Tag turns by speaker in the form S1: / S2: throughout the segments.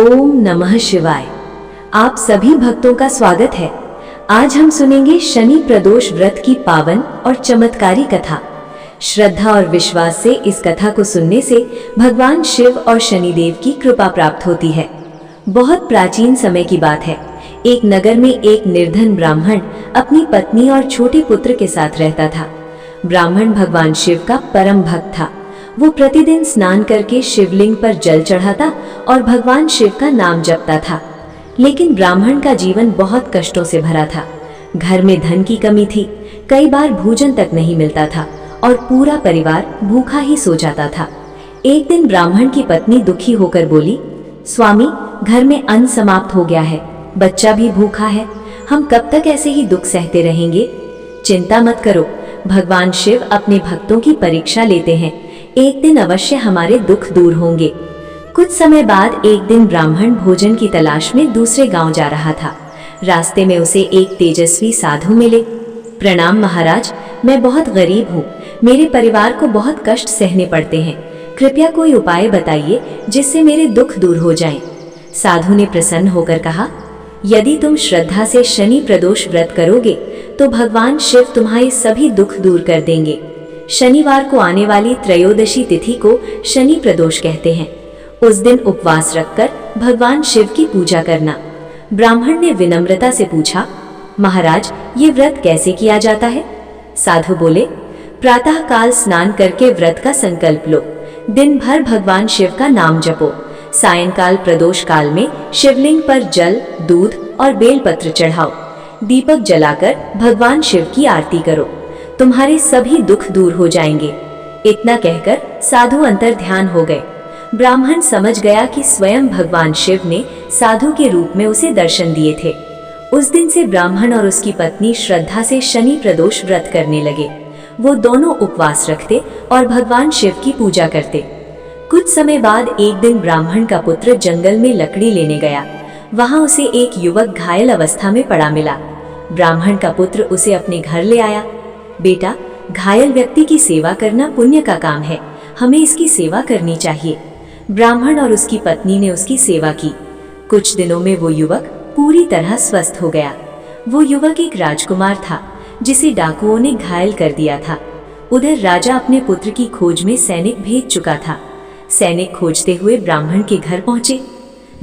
S1: ओम नमः शिवाय। आप सभी भक्तों का स्वागत है। आज हम सुनेंगे शनि प्रदोष व्रत की पावन और चमत्कारी कथा। श्रद्धा और विश्वास से इस कथा को सुनने से भगवान शिव और शनिदेव की कृपा प्राप्त होती है। बहुत प्राचीन समय की बात है। एक नगर में एक निर्धन ब्राह्मण अपनी पत्नी और छोटे पुत्र के साथ रहता था। ब्राह्मण भगवान शिव का परम भक्त था। वो प्रतिदिन स्नान करके शिवलिंग पर जल चढ़ाता और भगवान शिव का नाम जपता था। लेकिन ब्राह्मण का जीवन बहुत कष्टों से भरा था। घर में धन की कमी थी, कई बार भोजन तक नहीं मिलता था और पूरा परिवार भूखा ही सो जाता था। एक दिन ब्राह्मण की पत्नी दुखी होकर बोली, स्वामी, घर में अन्न समाप्त हो गया है, बच्चा भी भूखा है, हम कब तक ऐसे ही दुख सहते रहेंगे? चिंता मत करो, भगवान शिव अपने भक्तों की परीक्षा लेते हैं, एक दिन अवश्य हमारे दुख दूर होंगे। कुछ समय बाद एक दिन ब्राह्मण भोजन की तलाश में दूसरे गांव जा रहा था। रास्ते में उसे एक तेजस्वी साधु मिले। प्रणाम महाराज, मैं बहुत गरीब हूँ, मेरे परिवार को बहुत कष्ट सहने पड़ते हैं, कृपया कोई उपाय बताइए जिससे मेरे दुख दूर हो जाएं। साधु ने प्रसन्न होकर कहा, यदि तुम श्रद्धा से शनि प्रदोष व्रत करोगे तो भगवान शिव तुम्हारे सभी दुख दूर कर देंगे। शनिवार को आने वाली त्रयोदशी तिथि को शनि प्रदोष कहते हैं। उस दिन उपवास रखकर भगवान शिव की पूजा करना। ब्राह्मण ने विनम्रता से पूछा, महाराज, ये व्रत कैसे किया जाता है? साधु बोले, प्रातः काल स्नान करके व्रत का संकल्प लो, दिन भर भगवान शिव का नाम जपो, सायंकाल प्रदोष काल में शिवलिंग पर जल, दूध और बेलपत्र चढ़ाओ, दीपक जलाकर भगवान शिव की आरती करो, तुम्हारे सभी दुख दूर हो जाएंगे। इतना कहकर साधु अंतर ध्यान हो गए। ब्राह्मण समझ गया कि स्वयं भगवान शिव ने साधु के रूप में उसे दर्शन दिए थे। उस दिन से ब्राह्मण और उसकी पत्नी श्रद्धा से शनि प्रदोष व्रत करने लगे। वो दोनों उपवास रखते और भगवान शिव की पूजा करते। कुछ समय बाद एक दिन ब्राह्मण का पुत्र जंगल में लकड़ी लेने गया। वहां उसे एक युवक घायल अवस्था में पड़ा मिला। ब्राह्मण का पुत्र उसे अपने घर ले आया। बेटा, घायल व्यक्ति की सेवा करना पुण्य का काम है, हमें इसकी सेवा करनी चाहिए। ब्राह्मण और उसकी पत्नी ने उसकी सेवा की। कुछ दिनों में वो युवक पूरी तरह स्वस्थ हो गया। वो युवक एक राजकुमार था जिसे डाकुओं ने घायल कर दिया था। उधर राजा अपने पुत्र की खोज में सैनिक भेज चुका था। सैनिक खोजते हुए ब्राह्मण के घर पहुंचे।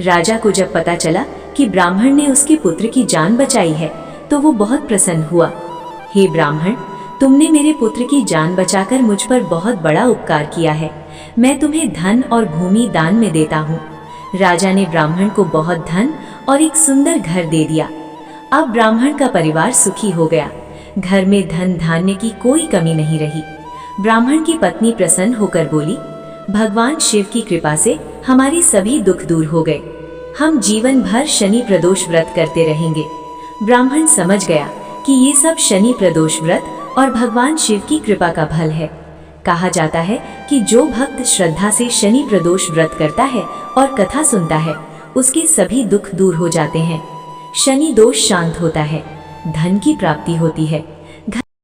S1: राजा को जब पता चला कि ब्राह्मण ने उसके पुत्र की जान बचाई है तो वो बहुत प्रसन्न हुआ। हे ब्राह्मण, तुमने मेरे पुत्र की जान बचाकर मुझ पर बहुत बड़ा उपकार किया है, मैं तुम्हें धन और भूमि दान में देता हूँ। राजा ने ब्राह्मण को बहुत धन और एक सुंदर घर दे दिया। अब ब्राह्मण का परिवार सुखी हो गया। घर में धन धान्य की कोई कमी नहीं रही। ब्राह्मण की पत्नी प्रसन्न होकर बोली, भगवान शिव की कृपा से हमारे सभी दुख दूर हो गए, हम जीवन भर शनि प्रदोष व्रत करते रहेंगे। ब्राह्मण समझ गया कि ये सब शनि प्रदोष व्रत और भगवान शिव की कृपा का फल है। कहा जाता है कि जो भक्त श्रद्धा से शनि प्रदोष व्रत करता है और कथा सुनता है, उसके सभी दुख दूर हो जाते हैं, शनि दोष शांत होता है, धन की प्राप्ति होती है।